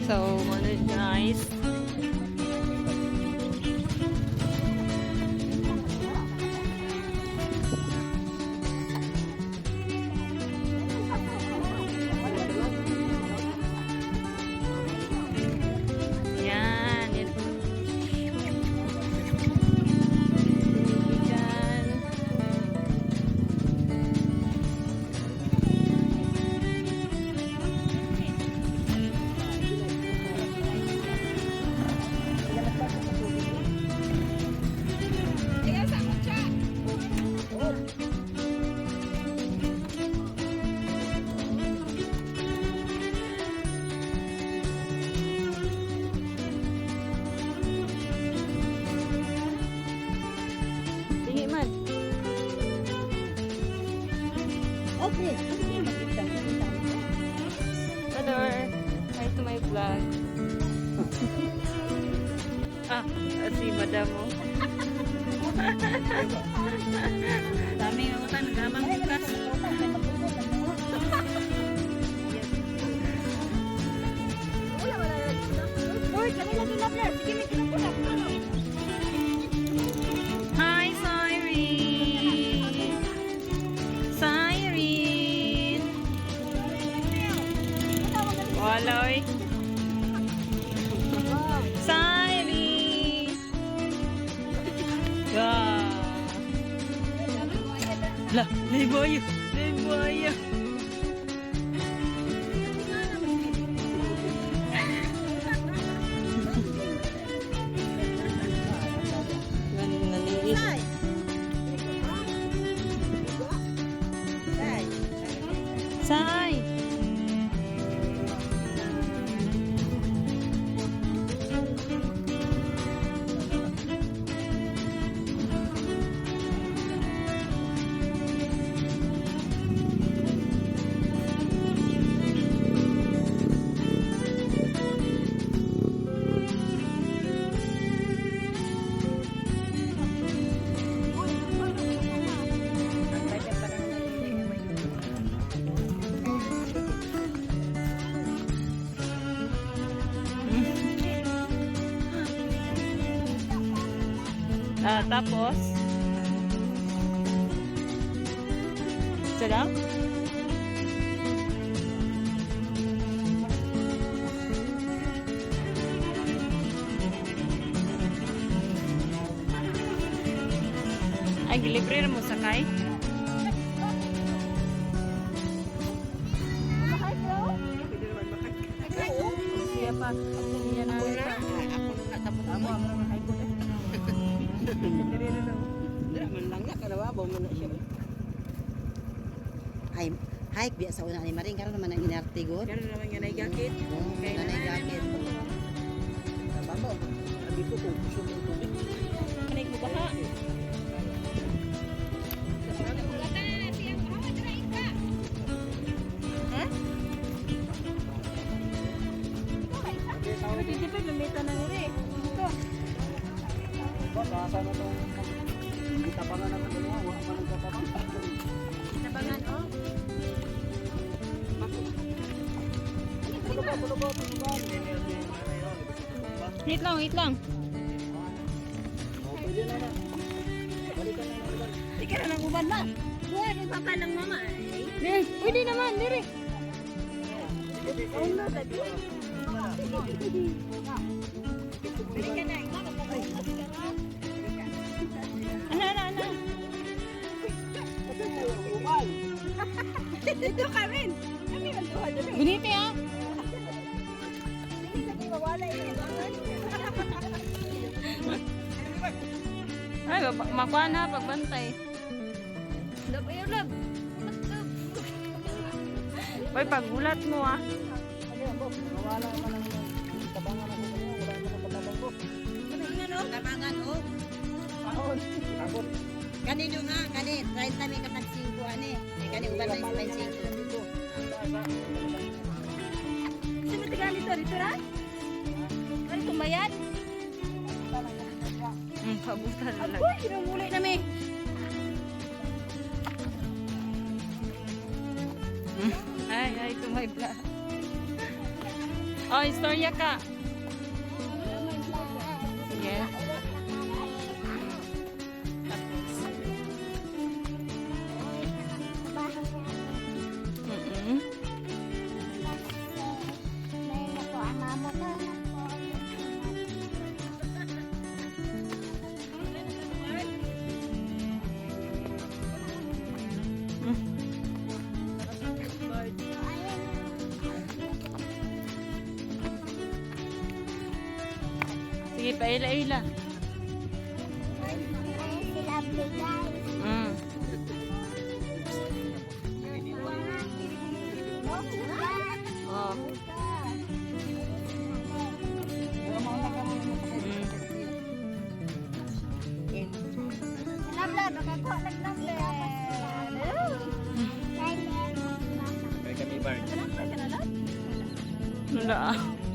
So, ano guys? Yan. Yan. Yan. Tingin man. Okay. Hello. Hi to my vlog. Si madam mo. Daming utan, gamang bukas. Uy, kami lagi na vlog. Sige, may kinapulak. Hi, Cyrene. Cyrene. Waloy. Cyrene. Yeah. Lah, liboyo. Liboyo. Nalilis. Sai. Tapos isa lang? Ay, gilibre mo sakay? Siya pa. Siya na rin pa. Ako na tapos amo ang hay ko. Dira man lang na kalawa mo na siya. Ay, hike biya sa una ni Maring karon naman ang inartigon. Karon naman nga jacket. Okay, nanay jacket. Babo. Abi ko kung gusto mo tubig. Kanig mo baha. Hindi pa lumita na nire. Ito. Basa na itong tabangan na ito. Wala pa nang tabangan. Tabangan, oh. Wait lang, wait lang. Pwede na na. Balikan na na. Di ka na nag-uban na. Buhay, may papa ng mama. Pwede naman, dire. Oh, no, tadi. Bili ka na. Ikaw, magpapalas ka na. Ano. Dito kami. Kami ang duha dito. Guniti ah. Hindi sabi mawala yung ibangan. Ay, makuha na pagbantay. Love, ayaw, love. Hoy, pagulat mo ah. Wala naman ang tabangan na ito. Wala naman ang tabangan ko. Tabangan, oh. Ahon. Ahon. Kanino nga, kani, try namin kapag 5 ani. Kani uban na yung 5. Sino tiga dito ra? Ano tumbayad? Pabutan na lang. Uy, kinumulay namin. Ay, to my vlog. Oh, istorya ka. Sige. Mm-mm. Sige, paila-ila. Mm. Oh. Kaya kami bar. Wala.